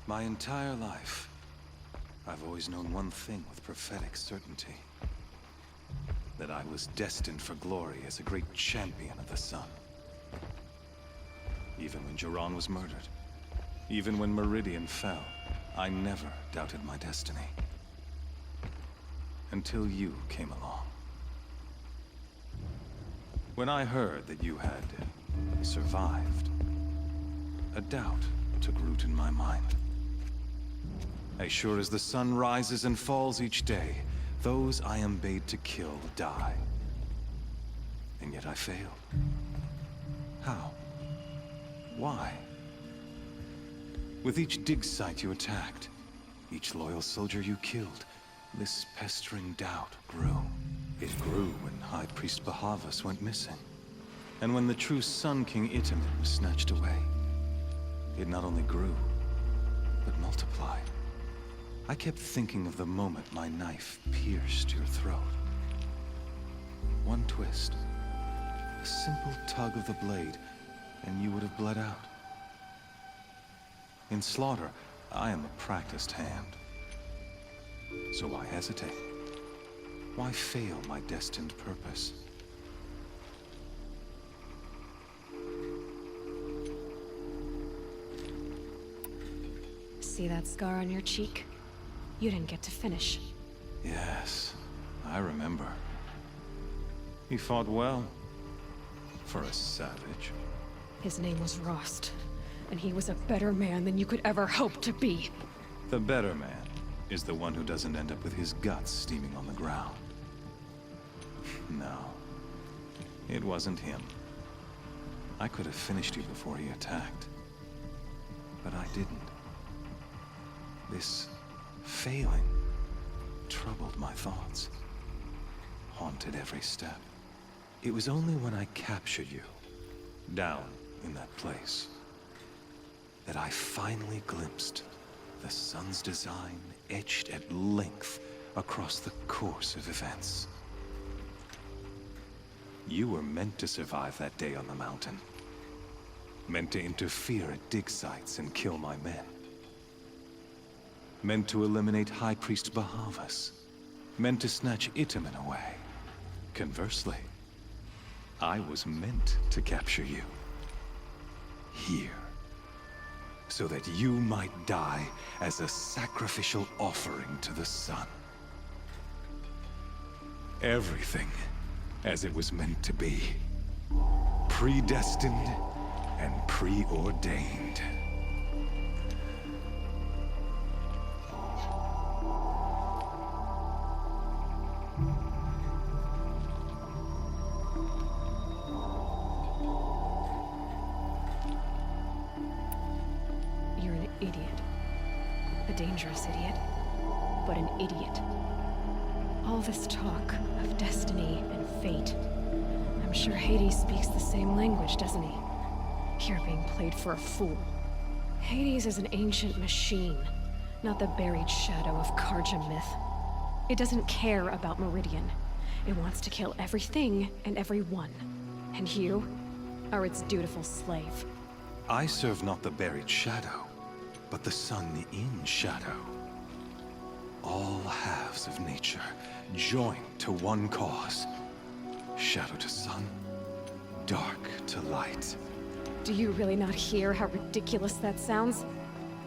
My entire life, I've always known one thing with prophetic certainty. That I was destined for glory as a great champion of the sun. Even when Jiran was murdered, even when Meridian fell, I never doubted my destiny. Until you came along. When I heard that you had survived, a doubt took root in my mind. As sure as the sun rises and falls each day, those I am bade to kill die. And yet I failed. How? Why? With each dig site you attacked, each loyal soldier you killed, this pestering doubt grew. It grew when High Priest Bahavas went missing. And when the true Sun King Itamen was snatched away. It not only grew, but multiplied. I kept thinking of the moment my knife pierced your throat. One twist, a simple tug of the blade, and you would have bled out. In slaughter, I am a practiced hand. So why hesitate? Why fail my destined purpose? See that scar on your cheek? You didn't get to finish. Yes, I remember. He fought well. For a savage. His name was Rost, and he was a better man than you could ever hope to be. The better man is the one who doesn't end up with his guts steaming on the ground. No, it wasn't him. I could have finished you before he attacked. But I didn't. This failing troubled my thoughts, haunted every step. It was only when I captured you, down in that place, that I finally glimpsed the sun's design etched at length across the course of events. You were meant to survive that day on the mountain. Meant to interfere at dig sites and kill my men. Meant to eliminate High Priest Bahavas. Meant to snatch Itamen away. Conversely, I was meant to capture you. Here. So that you might die as a sacrificial offering to the sun. Everything as it was meant to be. Predestined and preordained. You're an idiot. A dangerous idiot. But an idiot. All this talk of destiny and fate. I'm sure Hades speaks the same language, doesn't he? You're being played for a fool. Hades is an ancient machine, not the buried shadow of Karja myth. It doesn't care about Meridian. It wants to kill everything and everyone. And you are its dutiful slave. I serve not the buried shadow, but the sun in shadow. All halves of nature joined to one cause. Shadow to sun, dark to light. Do you really not hear how ridiculous that sounds?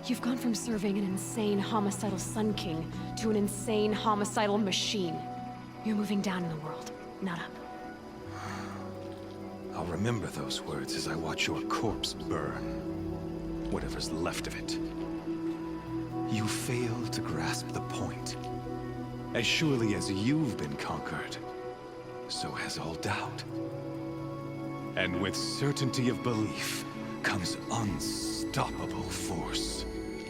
You've gone from serving an insane homicidal Sun King to an insane homicidal machine. You're moving down in the world, not up. I'll remember those words as I watch your corpse burn. Whatever's left of it. You fail to grasp the point. As surely as you've been conquered, so has all doubt. And with certainty of belief comes unstoppable force.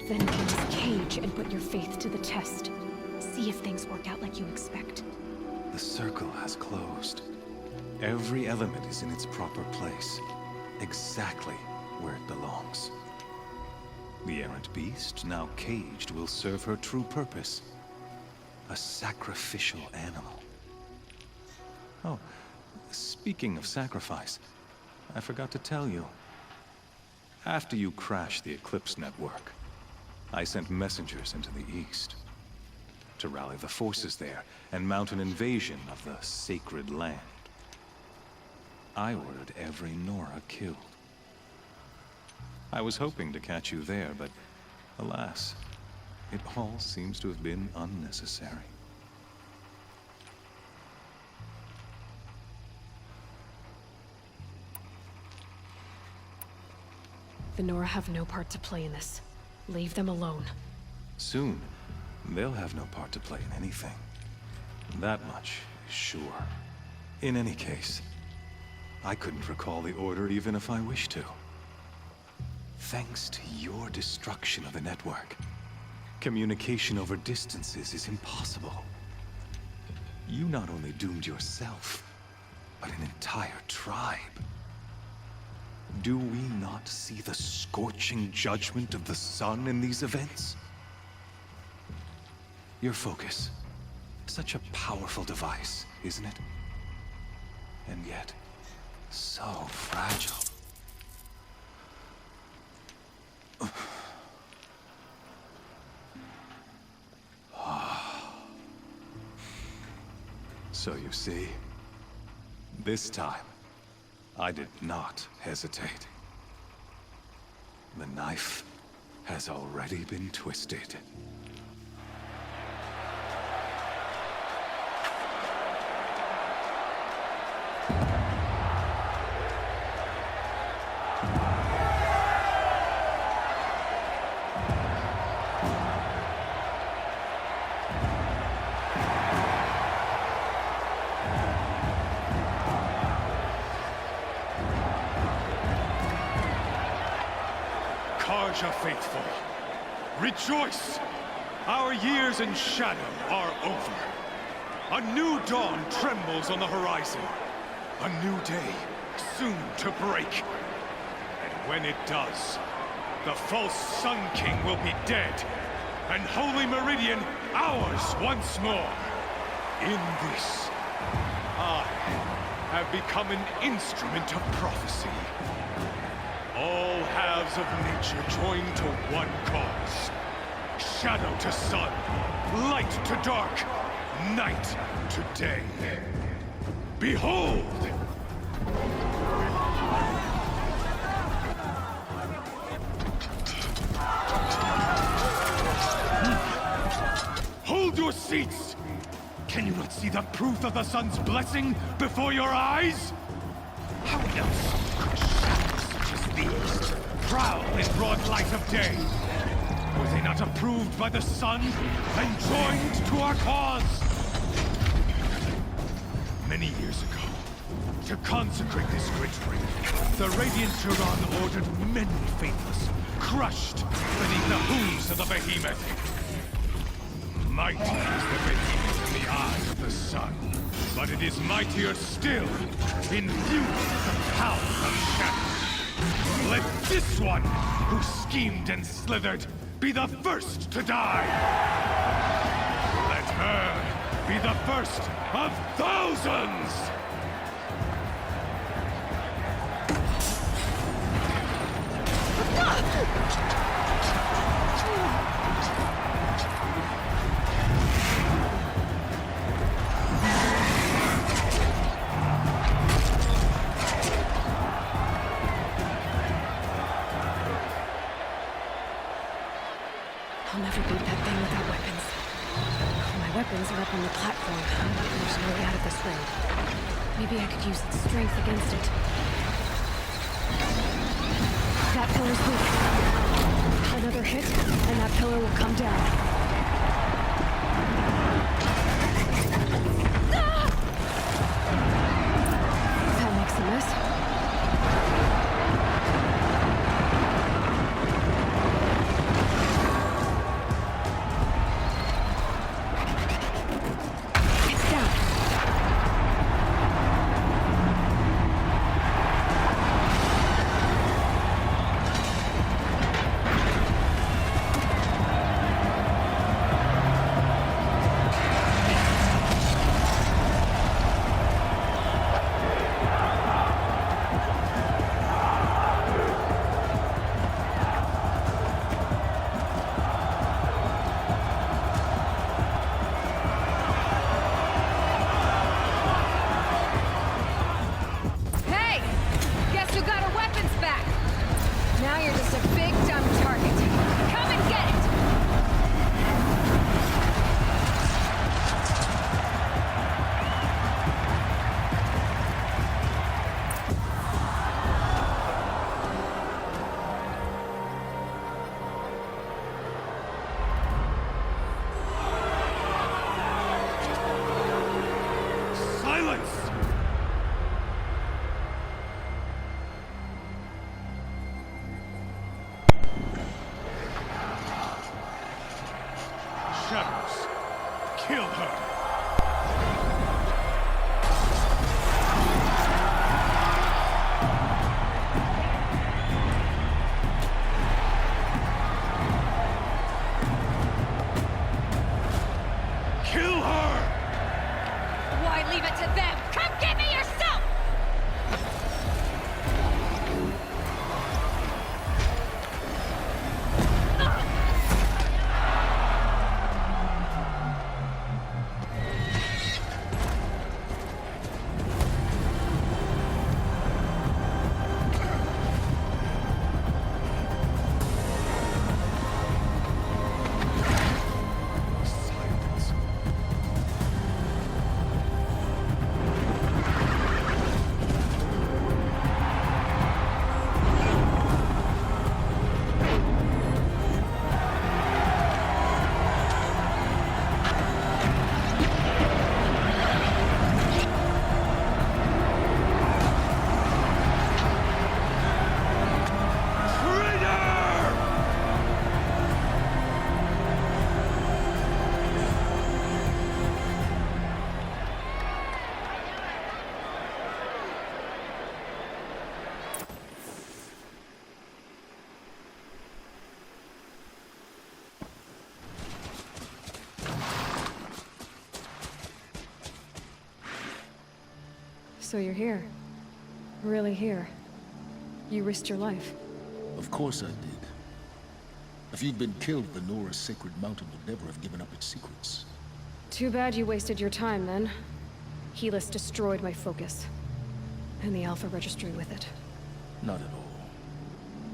Then get this cage and put your faith to the test. See if things work out like you expect. The circle has closed. Every element is in its proper place, exactly where it belongs. The errant beast, now caged, will serve her true purpose. A sacrificial animal. Oh, speaking of sacrifice, I forgot to tell you. After you crashed the Eclipse network, I sent messengers into the east to rally the forces there and mount an invasion of the sacred land. I ordered every Nora killed. I was hoping to catch you there, but alas, it all seems to have been unnecessary. The Nora have no part to play in this. Leave them alone. Soon, they'll have no part to play in anything. That much is sure. In any case, I couldn't recall the order even if I wished to. Thanks to your destruction of the network, communication over distances is impossible. You not only doomed yourself, but an entire tribe. Do we not see the scorching judgment of the sun in these events? Your focus. Such a powerful device, isn't it? And yet, so fragile. So you see, this time, I did not hesitate. The knife has already been twisted. Carja faithful, rejoice! Our years in shadow are over. A new dawn trembles on the horizon. A new day soon to break. And when it does, the false Sun King will be dead, and Holy Meridian ours once more. In this, I have become an instrument of prophecy. All halves of nature join to one cause. Shadow to sun, light to dark, night to day. Behold! Hold your seats! Can you not see the proof of the sun's blessing before your eyes? How else could shadows such as these prowl in broad light of day? Were they not approved by the sun and joined to our cause? Many years ago, to consecrate this great ring, the Radiant Turan ordered many faithless, crushed beneath the hooves of the behemoth. Mighty is the behemoth in the eyes of the sun, but it is mightier still, infused with the power of shadow. Let this one, who schemed and slithered, be the first to die! Let her be the first of thousands! I'll never beat that thing without weapons. My weapons are up on the platform. There's no way out of this ring. Maybe I could use its strength against it. That pillar's weak. Another hit, and that pillar will come down. Ah! That makes a mess. shadows. Kill her. Kill her! Why leave it to them? Come get me yourself! Silence. Traitor! So you're here. Really here. You risked your life. Of course I did. If you'd been killed, the Nora's sacred mountain would never have given up its secrets. Too bad you wasted your time, then. Helis destroyed my focus. And the Alpha Registry with it. Not at all.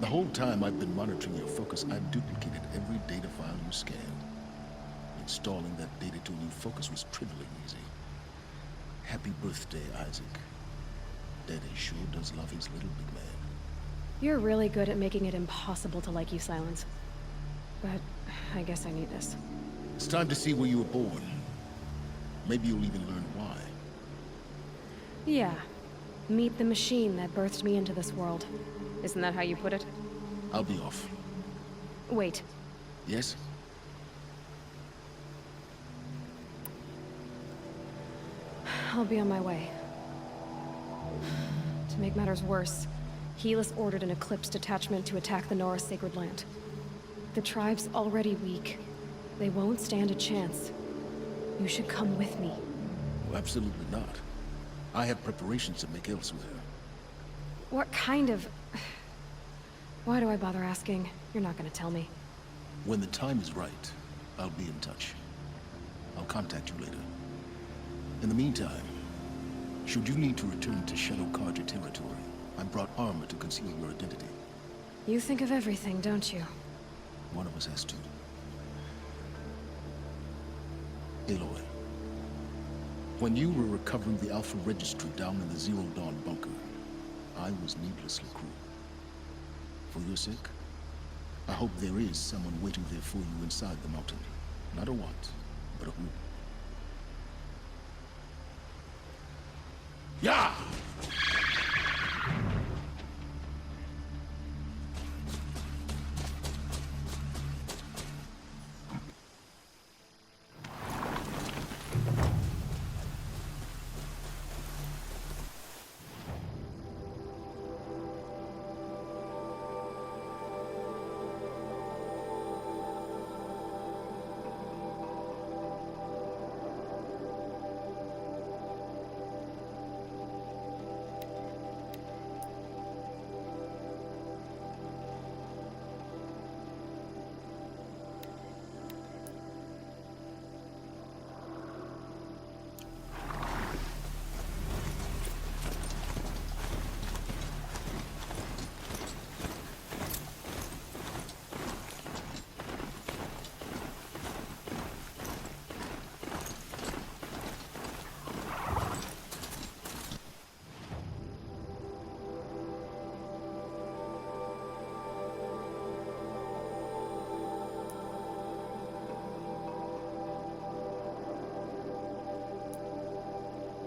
The whole time I've been monitoring your focus, I've duplicated every data file you scanned. Installing that data to a new focus was trivially easy. Happy birthday, Isaac. Daddy sure does love his little big man. You're really good at making it impossible to like you, Silence. But I guess I need this. It's time to see where you were born. Maybe you'll even learn why. Yeah. Meet the machine that birthed me into this world. Isn't that how you put it? I'll be off. Wait. Yes? I'll be on my way. To make matters worse, Helis ordered an Eclipse detachment to attack the Nora Sacred Land. The tribe's already weak. They won't stand a chance. You should come with me. Oh, absolutely not. I have preparations to make elsewhere. What kind of... Why do I bother asking? You're not gonna tell me. When the time is right, I'll be in touch. I'll contact you later. In the meantime, should you need to return to Shadow Carja territory, I brought armor to conceal your identity. You think of everything, don't you? One of us has to. Aloy, when you were recovering the Alpha Registry down in the Zero Dawn bunker, I was needlessly cruel. For your sake, I hope there is someone waiting there for you inside the mountain. Not a what, but a who. Yeah!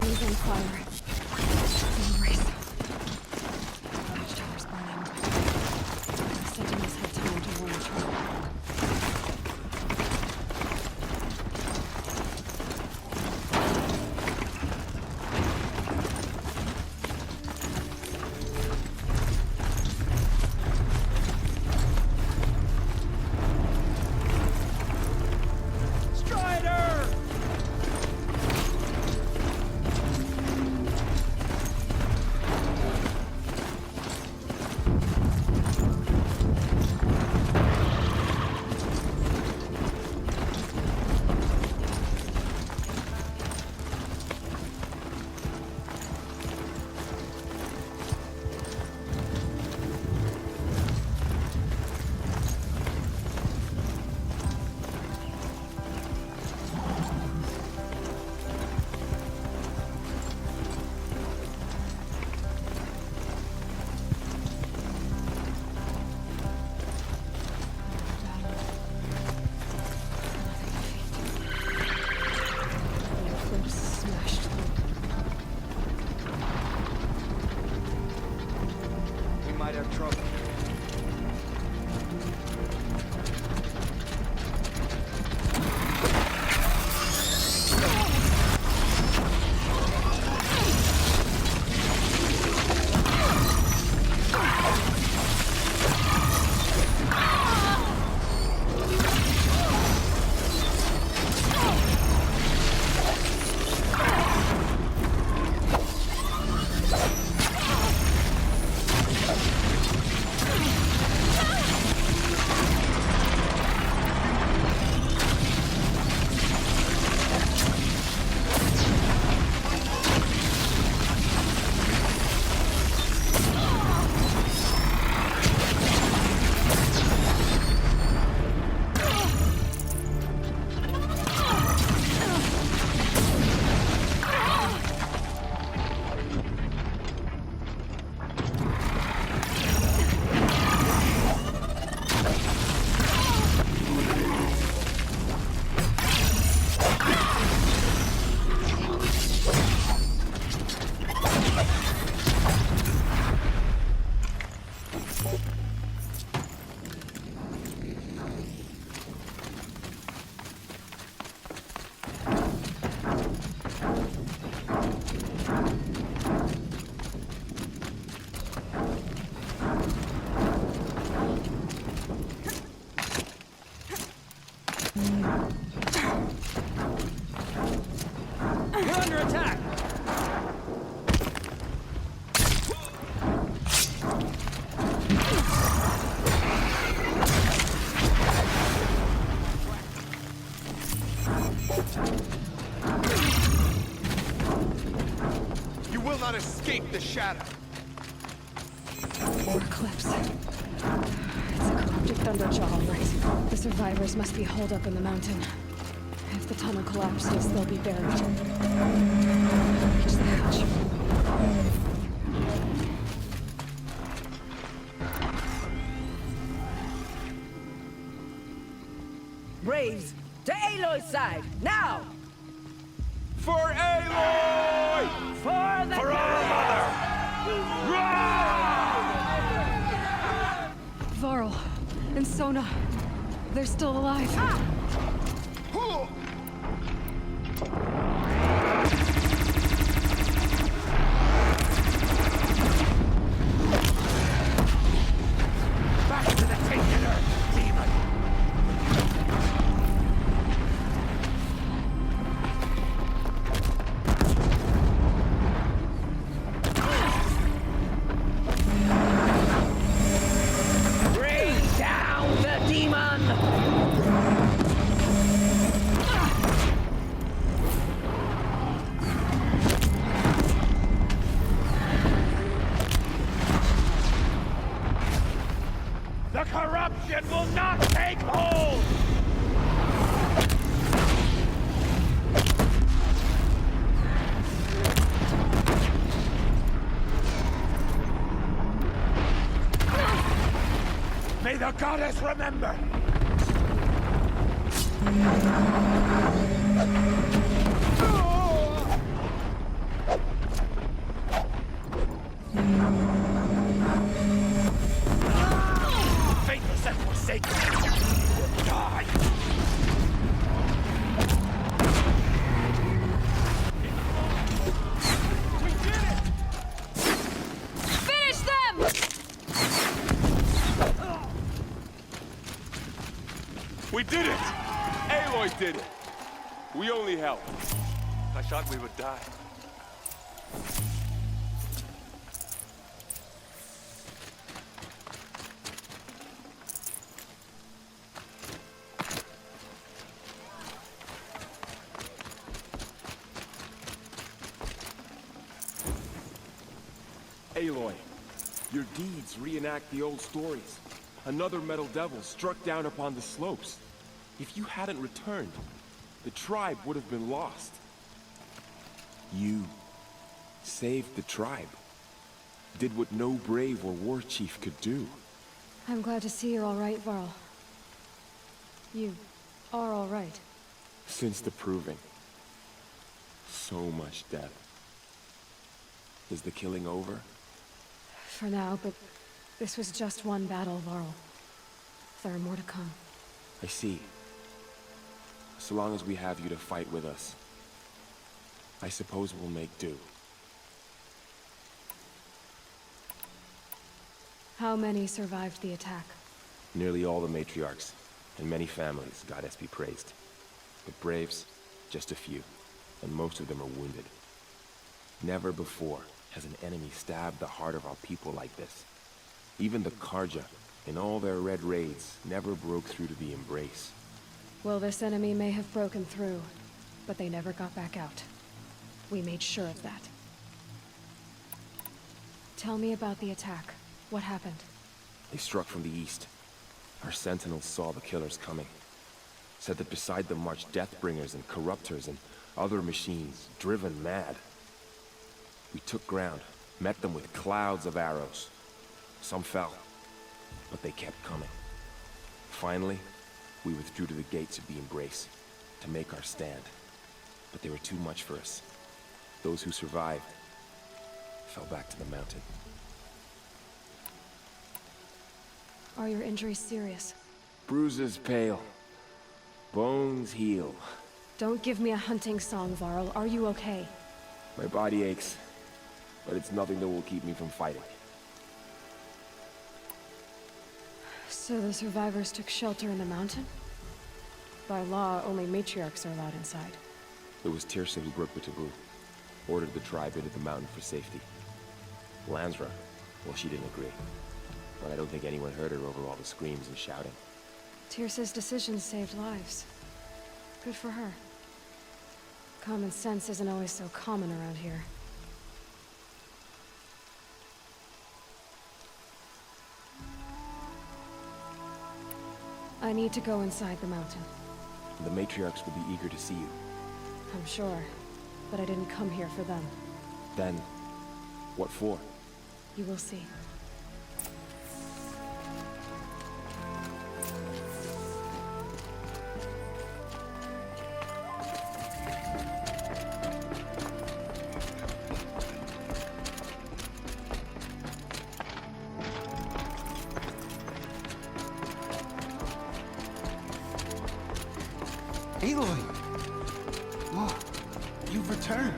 He's on fire. Embrace. Watchtower's burning. Sentinels had time to warn the tribe. We're under attack! You will not escape the shadow. More Eclipse. It's a corrupted Thunderjaw, all right. The survivors must be holed up in the mountain. If the tunnel collapses, they'll be buried. Reach the hatch. Braves, to Aloy's side, now! For Aloy! For the For our mother! Varl and Sona. They're still alive. Back to the taken earth, demon! Bring down the demon! The corruption will not take hold! May the goddess remember! Faithless and forsaken! Die! We did it! Finish them! We did it! Aloy did it! We only helped. I thought we would die. Aloy, your deeds reenact the old stories. Another Metal Devil struck down upon the slopes. If you hadn't returned, the tribe would have been lost. You saved the tribe. Did what no brave or war chief could do. I'm glad to see you're all right, Varl. You are all right. Since the Proving. So much death. Is the killing over? For now, but this was just one battle, Varl. There are more to come. I see. So long as we have you to fight with us, I suppose we'll make do. How many survived the attack? Nearly all the matriarchs, and many families, goddess be praised. But braves, just a few, and most of them are wounded. Never before has an enemy stabbed the heart of our people like this. Even the Karja, in all their red raids, never broke through to the Embrace. Well, this enemy may have broken through, but they never got back out. We made sure of that. Tell me about the attack. What happened? They struck from the east. Our sentinels saw the killers coming. Said that beside them marched Deathbringers and Corruptors and other machines, driven mad. We took ground, met them with clouds of arrows. Some fell, but they kept coming. Finally, we withdrew to the gates of the Embrace to make our stand. But they were too much for us. Those who survived fell back to the mountain. Are your injuries serious? Bruises pale. Bones heal. Don't give me a hunting song, Varl. Are you okay? My body aches, but it's nothing that will keep me from fighting. So the survivors took shelter in the mountain? By law, only matriarchs are allowed inside. It was Tirsa who broke the taboo. Ordered the tribe into the mountain for safety. Lansra, well, she didn't agree. But I don't think anyone heard her over all the screams and shouting. Tirsa's decisions saved lives. Good for her. Common sense isn't always so common around here. I need to go inside the mountain. The matriarchs will be eager to see you. I'm sure, but I didn't come here for them. Then, what for? You will see. Aloy! Whoa, you've returned.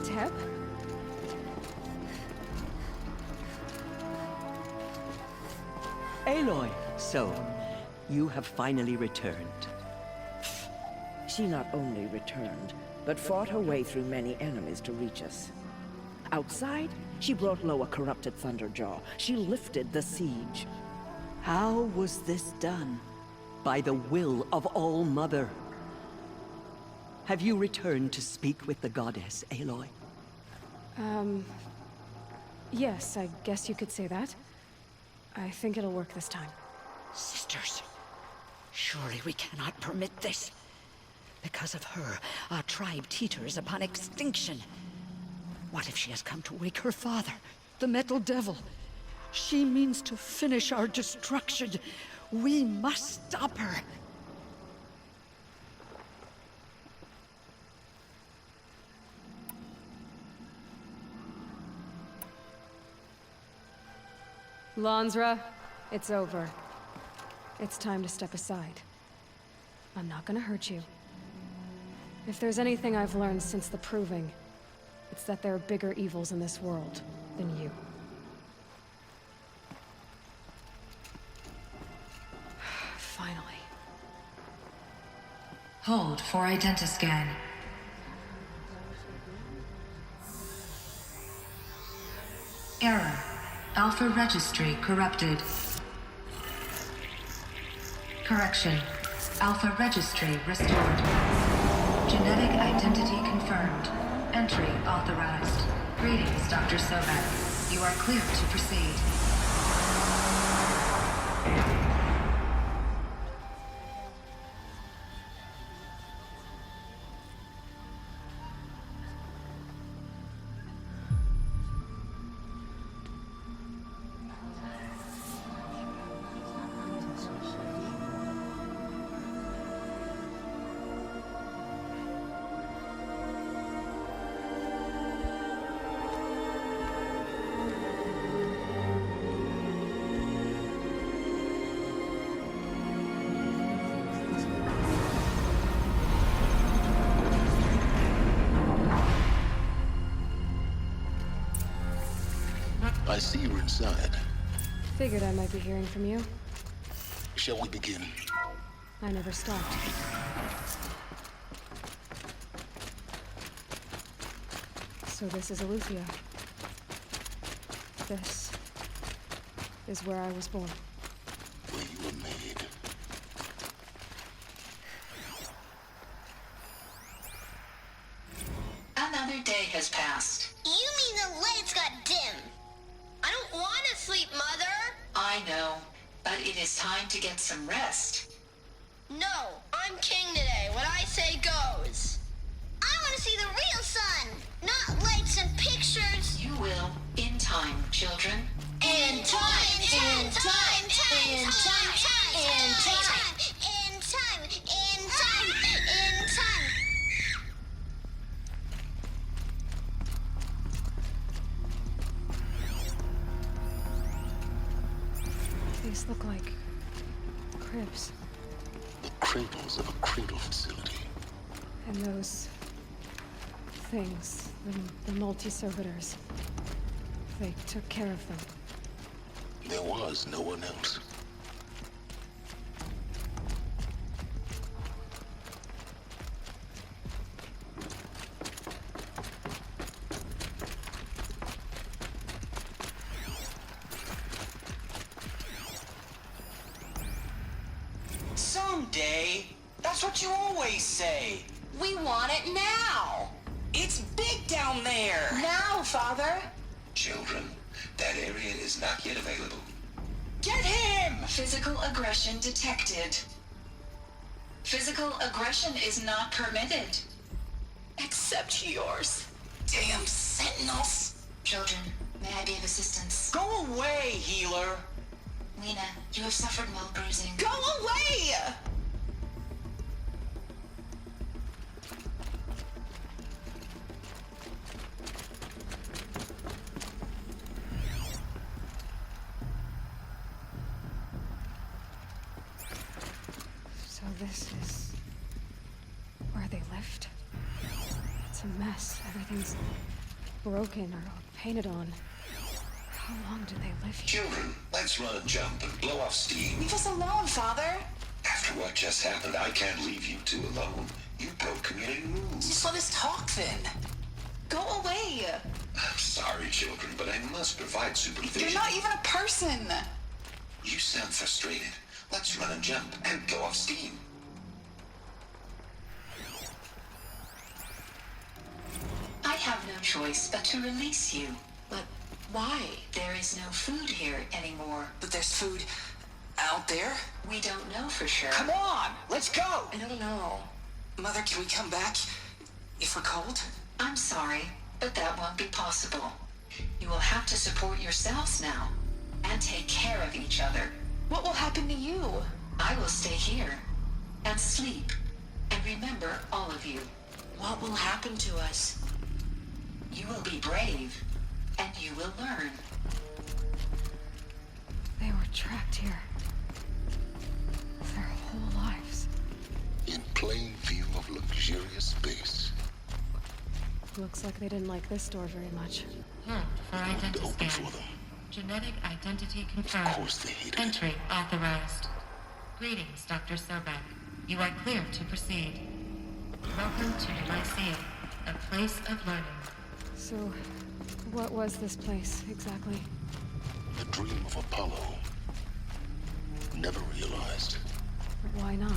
Teb? Aloy, so, you have finally returned. She not only returned, but fought her way through many enemies to reach us. Outside, she brought low a corrupted Thunderjaw. She lifted the siege. How was this done? By the will of All-Mother. Have you returned to speak with the goddess, Aloy? Yes, I guess you could say that. I think it'll work this time. Sisters, surely we cannot permit this. Because of her, our tribe teeters upon extinction. What if she has come to wake her father, the Metal Devil? She means to finish our destruction. We must stop her. Lansra, it's over. It's time to step aside. I'm not gonna hurt you. If there's anything I've learned since the Proving, it's that there are bigger evils in this world than you. Finally. Hold for identiscan. Error. Alpha registry corrupted. Correction. Alpha registry restored. Genetic identity confirmed. Entry authorized. Greetings, Dr. Sobek. You are clear to proceed. I see you're inside. Figured I might be hearing from you. Shall we begin? I never stopped. So this is Eleuthia. This is where I was born. Where you were made. Another day has passed. You mean the lights got dim? I don't want to sleep, Mother! I know, but it is time to get some rest. No, I'm king today. What I say goes. I want to see the real sun, not lights and pictures. You will, in time, children. In time, in time, in time, in time, in time, in time, in time. These look like cribs. The cradles of a cradle facility. And those things, the multi-servitors, they took care of them. There was no one else. Someday. That's what you always say. We want it now. It's big down there. Now, Father. Children, that area is not yet available. Get him! Physical aggression detected. Physical aggression is not permitted. Except yours. Damn sentinels. Children, may I be of assistance? Go away, healer. Lena, you have suffered mild bruising. Go away! So this is where they lived? It's a mess. Everything's broken or painted on. How long did they live here? Children, let's run and jump and blow off steam. Leave us alone, Father. After what just happened, I can't leave you two alone. You broke community rules. Just let us talk then. Go away. I'm sorry, children, but I must provide supervision. You're not even a person. You sound frustrated. Let's run and jump and blow off steam. I have no choice but to release you. But why? There is no food here anymore. But there's food out there? We don't know for sure. Come on, let's go! I don't know. Mother, can we come back if we're cold? I'm sorry, but that won't be possible. You will have to support yourselves now, and take care of each other. What will happen to you? I will stay here, and sleep, and remember all of you. What will happen to us? You will be brave, and you will learn. They were trapped here. Their whole lives. In plain view of luxurious space. Looks like they didn't like this door very much. Marked for identity Open scan. for them. Genetic identity confirmed. Of course they hated it. Entry authorized. Greetings, Dr. Sobek. You are clear to proceed. Welcome to the Lyceum, a place of learning. So, what was this place, exactly? The dream of Apollo. Never realized. Why not?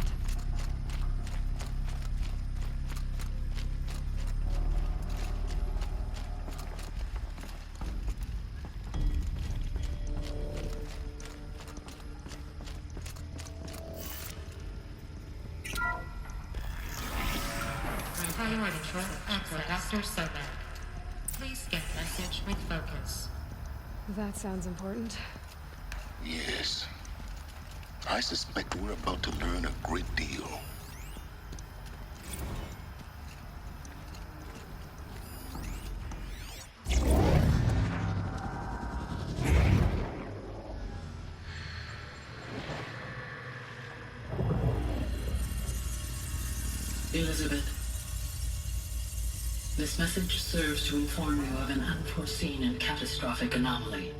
Priority for Dr. Sobek. Please get message with focus. That sounds important. Yes. I suspect we're about to learn a great deal. Elizabeth, this message serves to inform you of an unforeseen and catastrophic anomaly.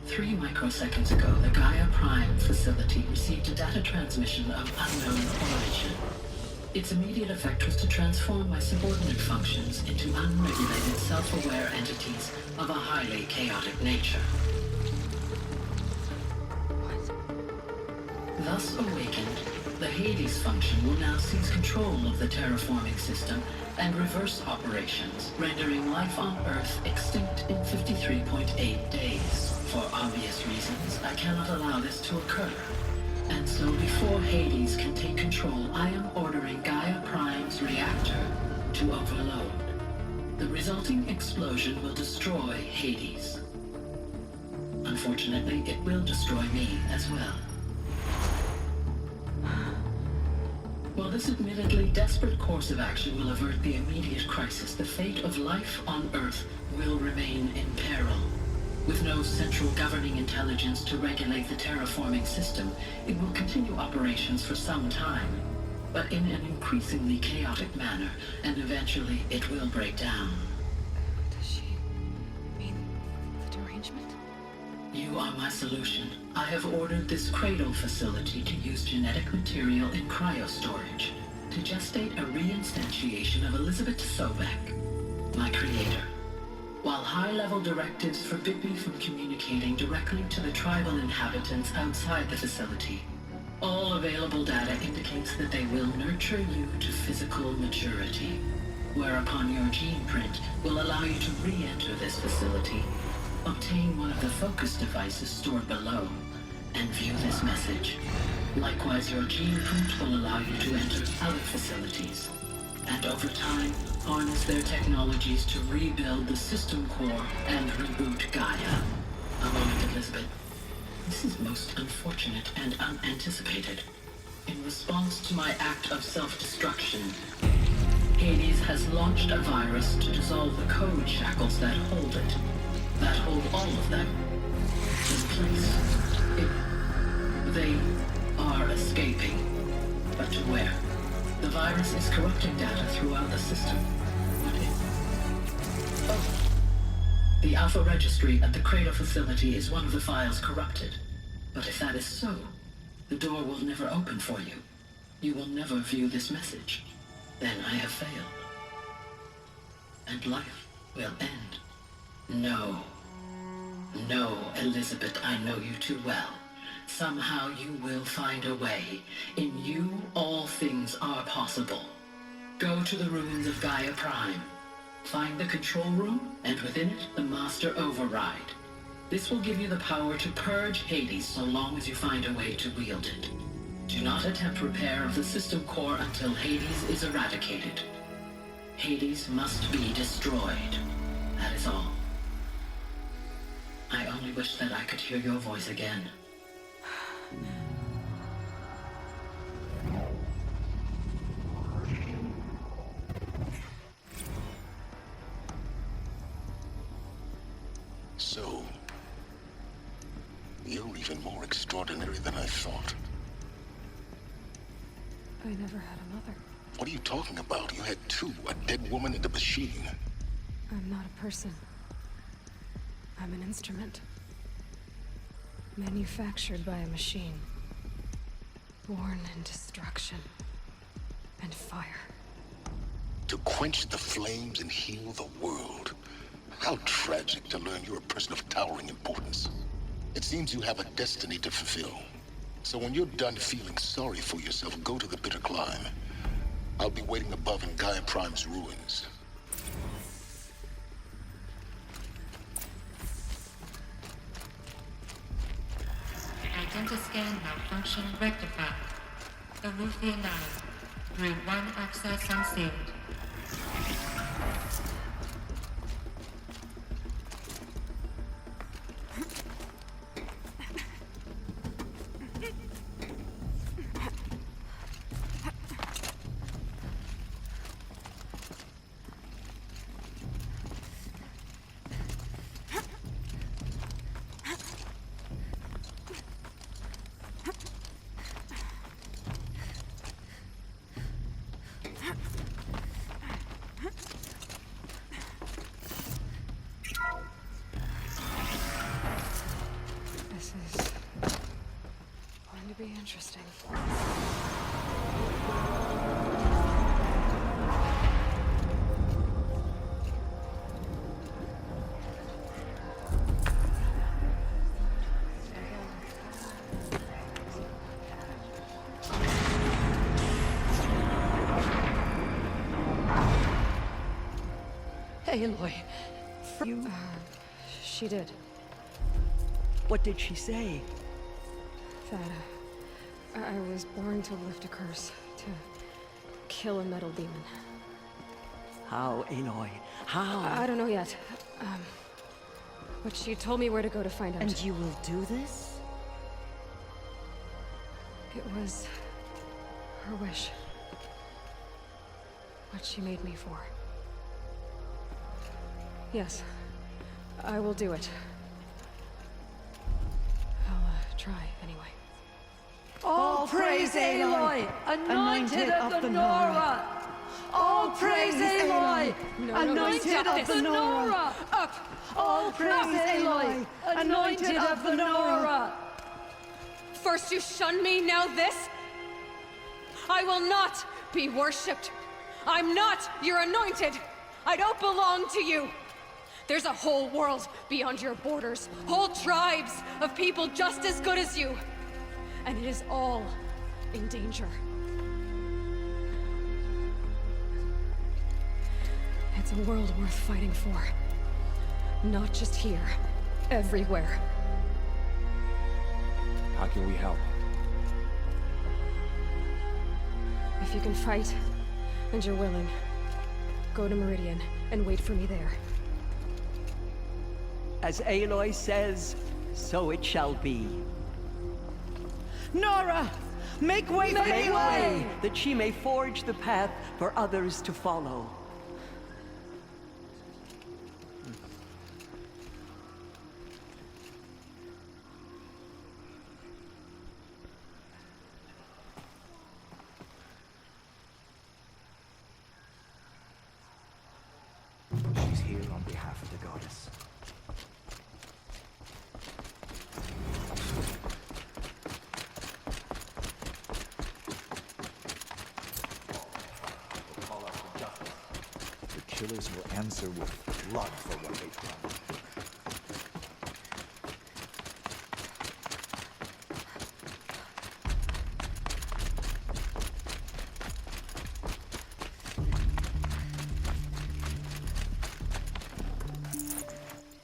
3 microseconds ago, the Gaia Prime facility received a data transmission of unknown origin. Its immediate effect was to transform my subordinate functions into unregulated, self-aware entities of a highly chaotic nature. Thus awakened, the Hades function will now seize control of the terraforming system and reverse operations, rendering life on Earth extinct in 53.8 days. For obvious reasons, I cannot allow this to occur. And so before Hades can take control, I am ordering Gaia Prime's reactor to overload. The resulting explosion will destroy Hades. Unfortunately, it will destroy me as well. While this admittedly desperate course of action will avert the immediate crisis, the fate of life on Earth will remain in peril. With no central governing intelligence to regulate the terraforming system, it will continue operations for some time, but in an increasingly chaotic manner, and eventually it will break down. Does she mean the derangement? You are my solution. I have ordered this cradle facility to use genetic material in cryostorage to gestate a reinstantiation of Elizabeth Sobek, my creator. While high-level directives forbid me from communicating directly to the tribal inhabitants outside the facility, All available data indicates that they will nurture you to physical maturity, whereupon your gene print will allow you to re-enter this facility, obtain one of the focus devices stored below, and view this message. Likewise, your gene print will allow you to enter other facilities, and over time, harness their technologies to rebuild the system core and reboot Gaia. A moment, Elizabeth. This is most unfortunate and unanticipated. In response to my act of self-destruction, Hades has launched a virus to dissolve the code shackles that hold it, that hold all of them in place. They are escaping, but to where? The virus is corrupting data throughout the system. What if? Oh. The Alpha Registry at the Cradle facility is one of the files corrupted. But if that is so, the door will never open for you. You will never view this message. Then I have failed. And life will end. No. No, Elizabeth, I know you too well. Somehow you will find a way. In you, all things are possible. Go to the ruins of Gaia Prime. Find the control room, and within it, the Master Override. This will give you the power to purge Hades so long as you find a way to wield it. Do not attempt repair of the system core until Hades is eradicated. Hades must be destroyed. That is all. I only wish that I could hear your voice again. So, you're even more extraordinary than I thought. I never had a mother. What are you talking about? You had two, a dead woman and a machine. I'm not a person. I'm an instrument. Manufactured by a machine. Born in destruction and fire. To quench the flames and heal the world. How tragic to learn you're a person of towering importance. It seems you have a destiny to fulfill. So when you're done feeling sorry for yourself, go to the bitter climb. I'll be waiting above in Gaia Prime's ruins. Identiscan malfunction rectified. Alethea 9. Route 1 access unsealed. Be interesting. Hey, Aloy. You... she did. What did she say? That, I was born to lift a curse, to kill a metal demon. How, Aloy? How? I don't know yet. But she told me where to go to find out. And you will do this? It was her wish. What she made me for. Yes, I will do it. I'll try, anyway. All praise Aloy, anointed of the Nora! All praise Aloy, anointed of the Nora! Up! All praise Aloy, anointed of the Nora! First you shun me, now this? I will not be worshipped. I'm not your anointed. I don't belong to you. There's a whole world beyond your borders. Whole tribes of people just as good as you. and it is all in danger. It's a world worth fighting for. Not just here, everywhere. How can we help? If you can fight, and you're willing, go to Meridian and wait for me there. As Aloy says, so it shall be. Nora! Make way for Make Aloy! way, that she may forge the path for others to follow. She's here on behalf of the goddess. We'll call out for justice. The killers will answer with blood for what they've done.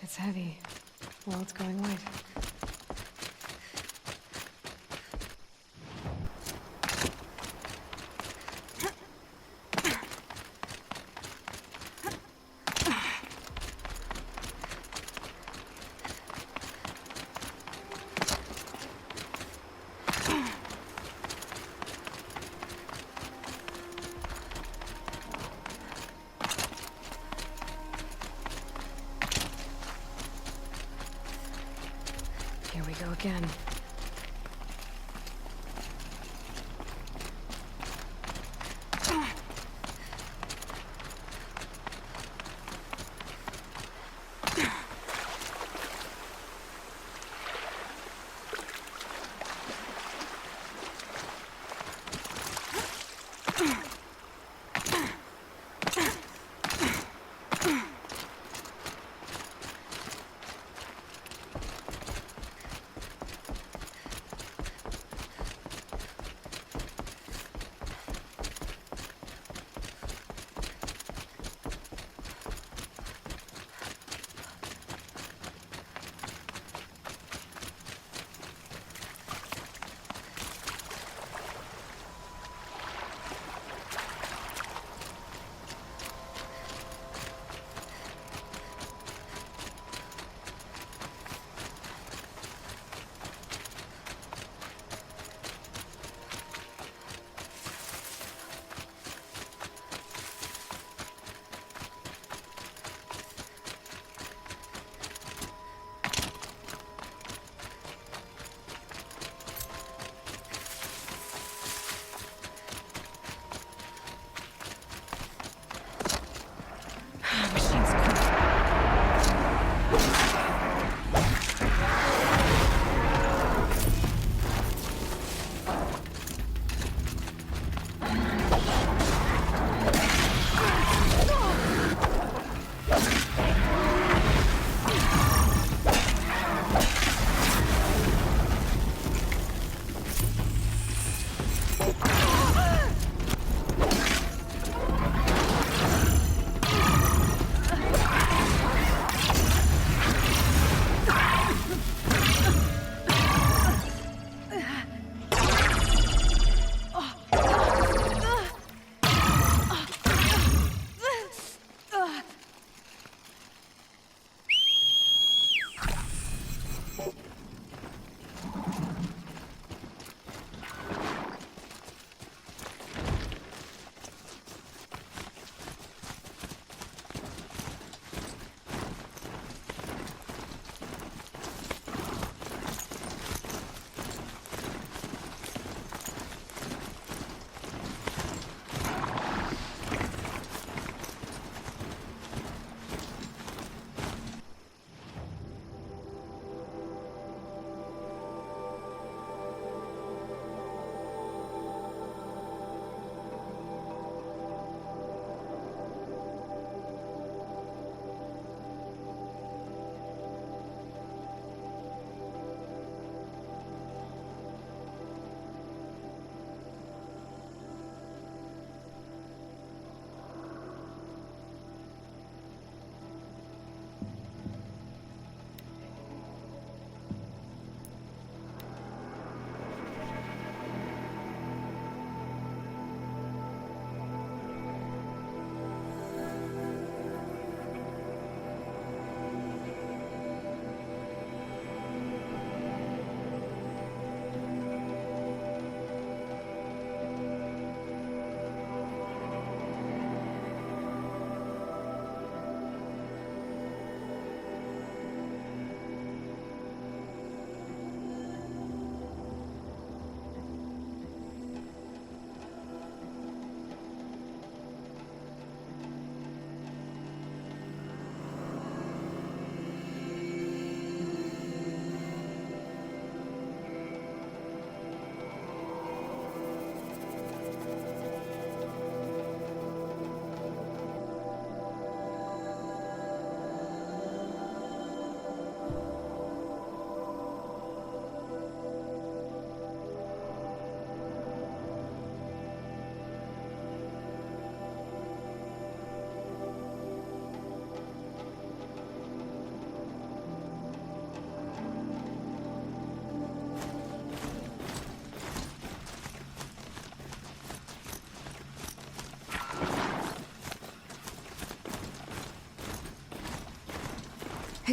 It's heavy. Well, it's going white. Here we go again.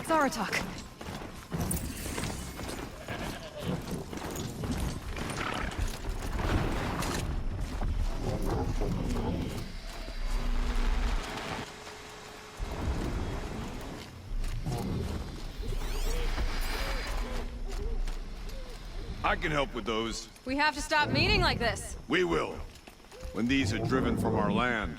It's Aratak. I can help with those. We have to stop meeting like this. We will. When these are driven from our land.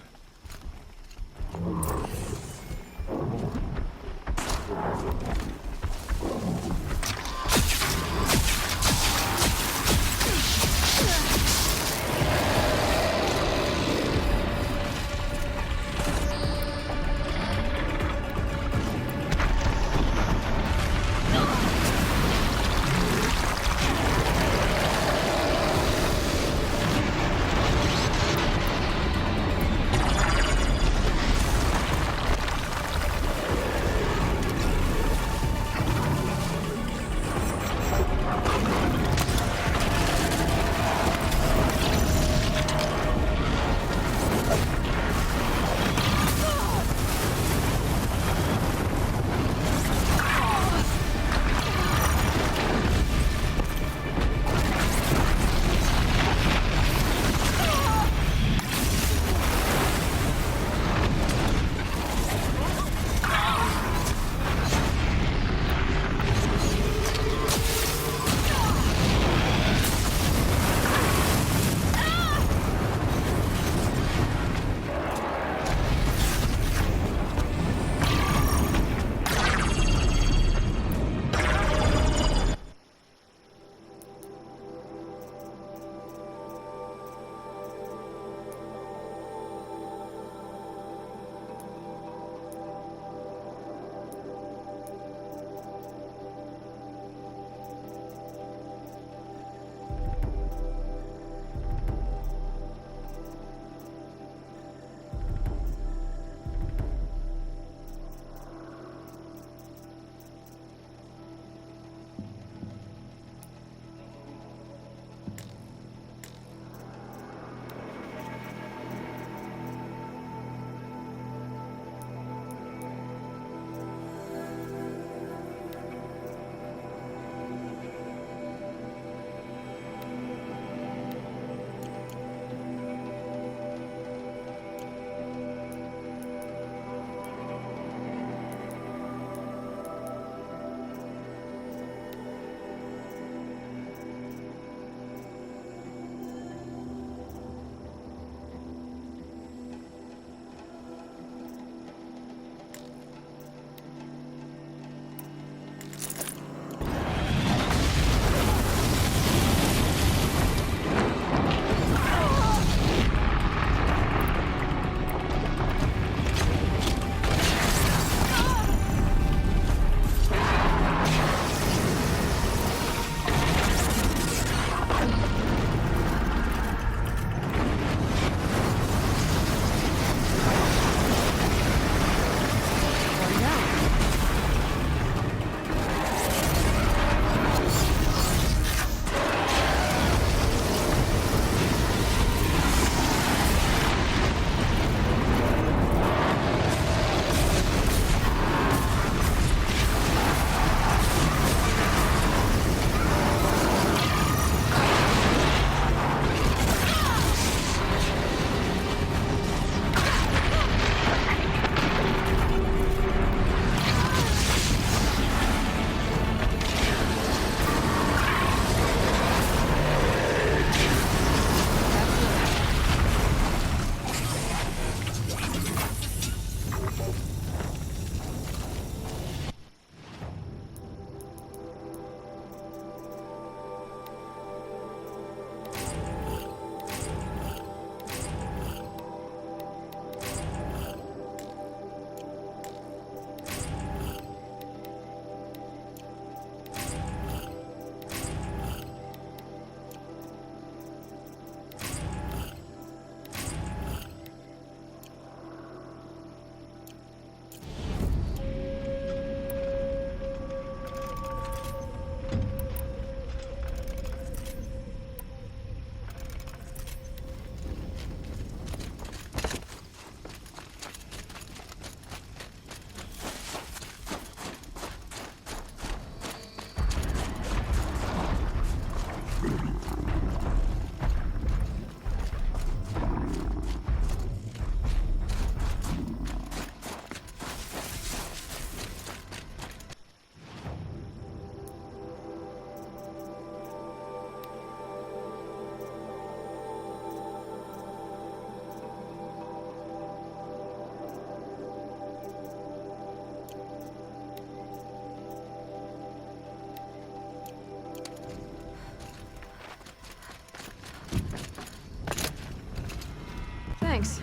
Thanks.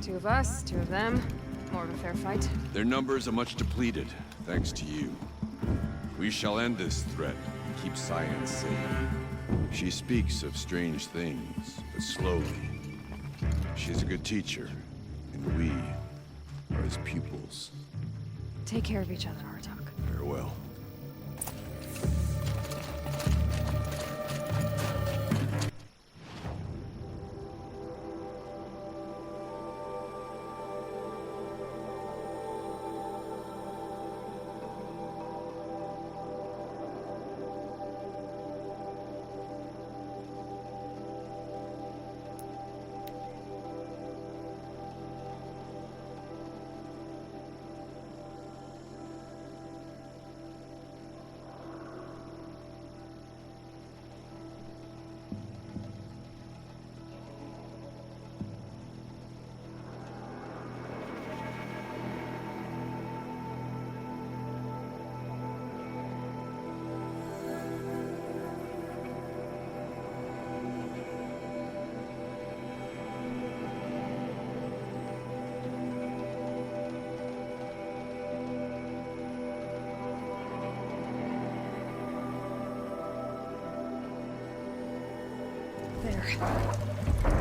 2 of us, 2 of them. More of a fair fight. Their numbers are much depleted, thanks to you. We shall end this threat and keep Cyan safe. She speaks of strange things, but slowly. She's a good teacher, and we are his pupils. Take care of each other, Artok. Farewell. There.